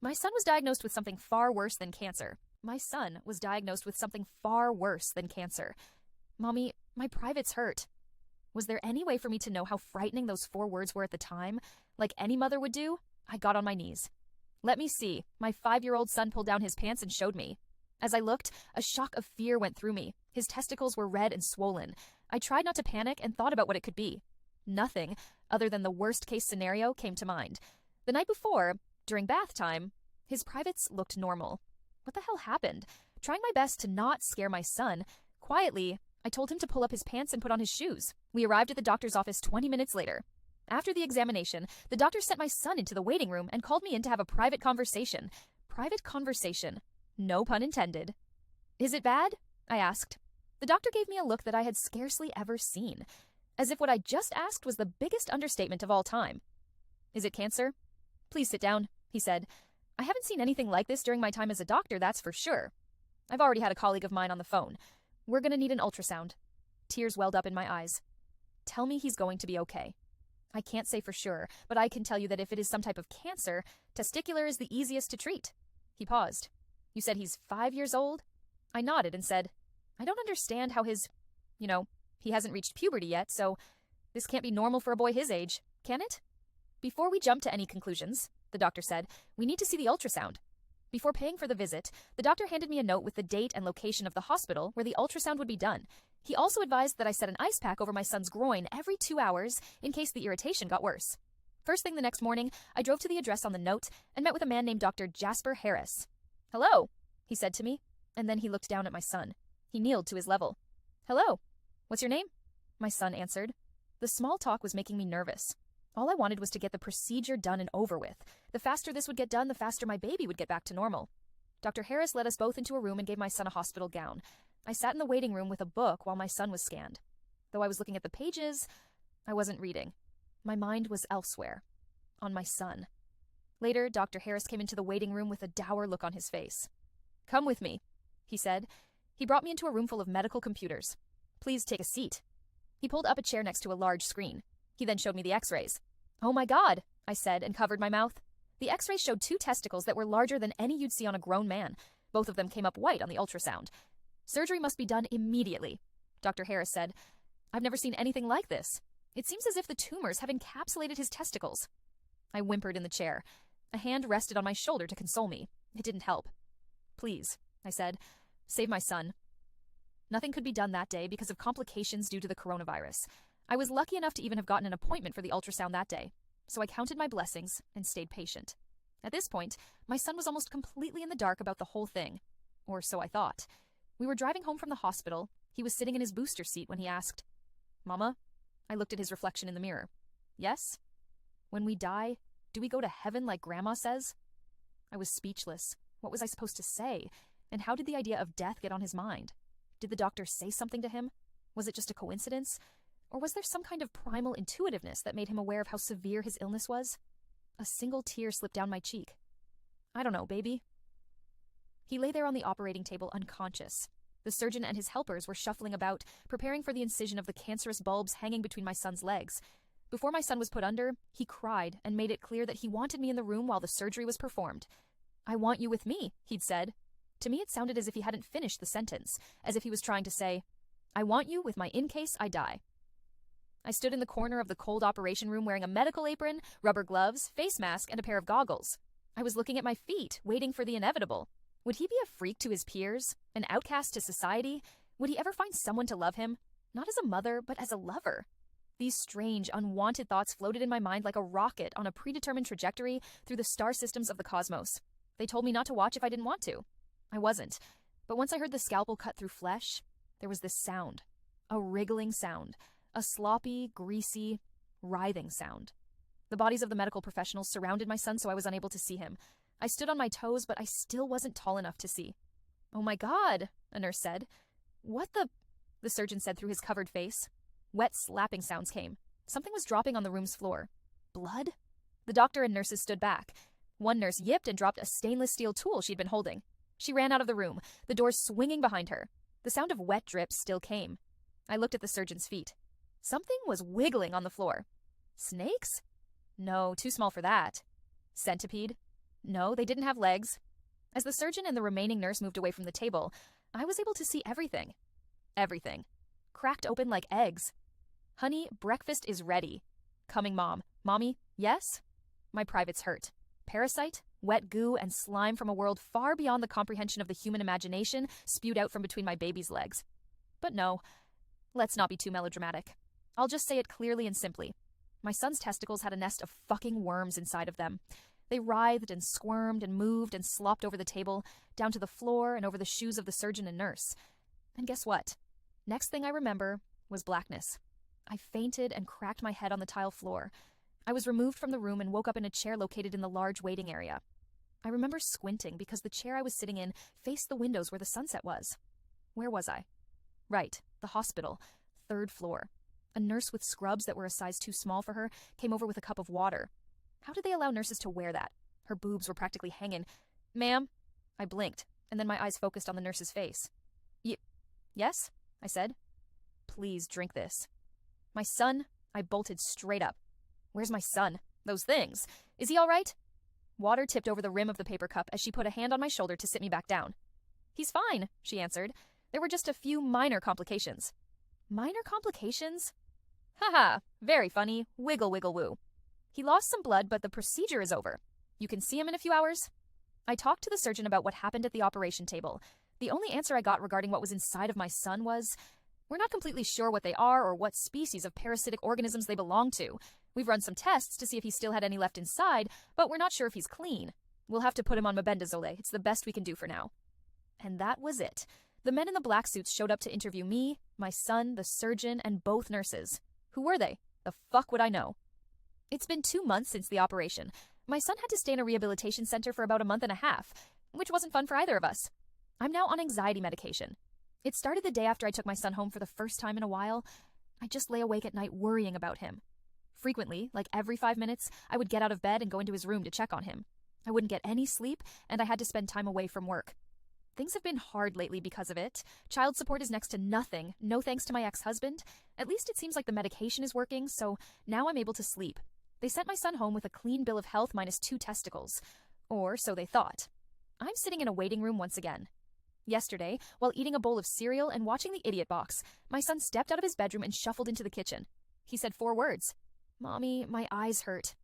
My son was diagnosed with something far worse than cancer. My son was diagnosed with something far worse than cancer. Mommy, my privates hurt. Was there any way for me to know how frightening those 4 words were at the time? Like any mother would do? I got on my knees. Let me see. My 5-year-old son pulled down his pants and showed me. As I looked, a shock of fear went through me. His testicles were red and swollen. I tried not to panic and thought about what it could be. Nothing, other than the worst-case scenario, came to mind. The night before, during bath time, his privates looked normal. What the hell happened? Trying my best to not scare my son, quietly, I told him to pull up his pants and put on his shoes. We arrived at the doctor's office 20 minutes later. After the examination, the doctor sent my son into the waiting room and called me in to have a private conversation. Private conversation. No pun intended. Is it bad? I asked. The doctor gave me a look that I had scarcely ever seen, as if what I just asked was the biggest understatement of all time. Is it cancer? Please sit down, he said. I haven't seen anything like this during my time as a doctor, that's for sure. I've already had a colleague of mine on the phone. We're going to need an ultrasound. Tears welled up in my eyes. Tell me he's going to be okay. I can't say for sure, but I can tell you that if it is some type of cancer, testicular is the easiest to treat. He paused. You said he's 5 years old? I nodded and said, I don't understand how he hasn't reached puberty yet, so this can't be normal for a boy his age, can it? Before we jump to any conclusions, the doctor said, we need to see the ultrasound. Before paying for the visit, the doctor handed me a note with the date and location of the hospital where the ultrasound would be done. He also advised that I set an ice pack over my son's groin every 2 hours in case the irritation got worse. First thing the next morning, I drove to the address on the note and met with a man named Dr. Jasper Harris. Hello, he said to me, and then he looked down at my son. He kneeled to his level. Hello, what's your name? My son answered. The small talk was making me nervous. All I wanted was to get the procedure done and over with. The faster this would get done, the faster my baby would get back to normal. Dr. Harris led us both into a room and gave my son a hospital gown. I sat in the waiting room with a book while my son was scanned. Though I was looking at the pages, I wasn't reading. My mind was elsewhere, on my son. Later, Dr. Harris came into the waiting room with a dour look on his face. Come with me, he said. He brought me into a room full of medical computers. Please take a seat. He pulled up a chair next to a large screen. He then showed me the x-rays. Oh my God, I said and covered my mouth. The x-rays showed 2 testicles that were larger than any you'd see on a grown man. Both of them came up white on the ultrasound. Surgery must be done immediately, Dr. Harris said. I've never seen anything like this. It seems as if the tumors have encapsulated his testicles. I whimpered in the chair. A hand rested on my shoulder to console me. It didn't help. Please, I said, save my son. Nothing could be done that day because of complications due to the coronavirus. I was lucky enough to even have gotten an appointment for the ultrasound that day, so I counted my blessings and stayed patient. At this point, my son was almost completely in the dark about the whole thing. Or so I thought. We were driving home from the hospital. He was sitting in his booster seat when he asked, Mama? I looked at his reflection in the mirror. Yes? When we die, do we go to heaven like Grandma says? I was speechless. What was I supposed to say? And how did the idea of death get on his mind? Did the doctor say something to him? Was it just a coincidence? Or was there some kind of primal intuitiveness that made him aware of how severe his illness was? A single tear slipped down my cheek. I don't know, baby. He lay there on the operating table unconscious. The surgeon and his helpers were shuffling about, preparing for the incision of the cancerous bulbs hanging between my son's legs. Before my son was put under, he cried and made it clear that he wanted me in the room while the surgery was performed. I want you with me, he'd said. To me, it sounded as if he hadn't finished the sentence, as if he was trying to say, I want you with my in case I die. I stood in the corner of the cold operation room wearing a medical apron, rubber gloves, face mask, and a pair of goggles. I was looking at my feet, waiting for the inevitable. Would he be a freak to his peers? An outcast to society? Would he ever find someone to love him? Not as a mother, but as a lover. These strange, unwanted thoughts floated in my mind like a rocket on a predetermined trajectory through the star systems of the cosmos. They told me not to watch if I didn't want to. I wasn't. But once I heard the scalpel cut through flesh, there was this sound. A wriggling sound. A sloppy, greasy, writhing sound. The bodies of the medical professionals surrounded my son so I was unable to see him. I stood on my toes, but I still wasn't tall enough to see. Oh my God, a nurse said. What the surgeon said through his covered face. Wet slapping sounds came. Something was dropping on the room's floor. Blood? The doctor and nurses stood back. One nurse yipped and dropped a stainless steel tool she'd been holding. She ran out of the room, the doors swinging behind her. The sound of wet drips still came. I looked at the surgeon's feet. Something was wiggling on the floor. Snakes? No, too small for that. Centipede? No, they didn't have legs. As the surgeon and the remaining nurse moved away from the table, I was able to see everything. Everything. Cracked open like eggs. Honey, breakfast is ready. Coming, Mom. Mommy, yes? My privates hurt. Parasite, wet goo, and slime from a world far beyond the comprehension of the human imagination spewed out from between my baby's legs. But no, let's not be too melodramatic. I'll just say it clearly and simply. My son's testicles had a nest of fucking worms inside of them. They writhed and squirmed and moved and slopped over the table, down to the floor and over the shoes of the surgeon and nurse. And guess what? Next thing I remember was blackness. I fainted and cracked my head on the tile floor. I was removed from the room and woke up in a chair located in the large waiting area. I remember squinting because the chair I was sitting in faced the windows where the sunset was. Where was I? Right, the hospital, 3rd floor. A nurse with scrubs that were a size too small for her came over with a cup of water. How did they allow nurses to wear that? Her boobs were practically hanging. Ma'am? I blinked, and then my eyes focused on the nurse's face. Yes? I said. Please drink this. My son? I bolted straight up. Where's my son? Those things. Is he all right? Water tipped over the rim of the paper cup as she put a hand on my shoulder to sit me back down. He's fine, she answered. There were just a few minor complications. Minor complications? Haha, very funny. Wiggle, wiggle, woo. He lost some blood, but the procedure is over. You can see him in a few hours. I talked to the surgeon about what happened at the operation table. The only answer I got regarding what was inside of my son was, we're not completely sure what they are or what species of parasitic organisms they belong to. We've run some tests to see if he still had any left inside, but we're not sure if he's clean. We'll have to put him on mebendazole. It's the best we can do for now. And that was it. The men in the black suits showed up to interview me, my son, the surgeon, and both nurses. Who were they? The fuck would I know? It's been 2 months since the operation. My son had to stay in a rehabilitation center for about a month and a half, which wasn't fun for either of us. I'm now on anxiety medication. It started the day after I took my son home for the first time in a while. I just lay awake at night worrying about him. Frequently, like every 5 minutes, I would get out of bed and go into his room to check on him. I wouldn't get any sleep, and I had to spend time away from work. Things have been hard lately because of it. Child support is next to nothing, no thanks to my ex-husband. At least it seems like the medication is working, so now I'm able to sleep. They sent my son home with a clean bill of health minus 2 testicles. Or so they thought. I'm sitting in a waiting room once again. Yesterday, while eating a bowl of cereal and watching the Idiot Box, my son stepped out of his bedroom and shuffled into the kitchen. He said 4 words. Mommy, my eyes hurt.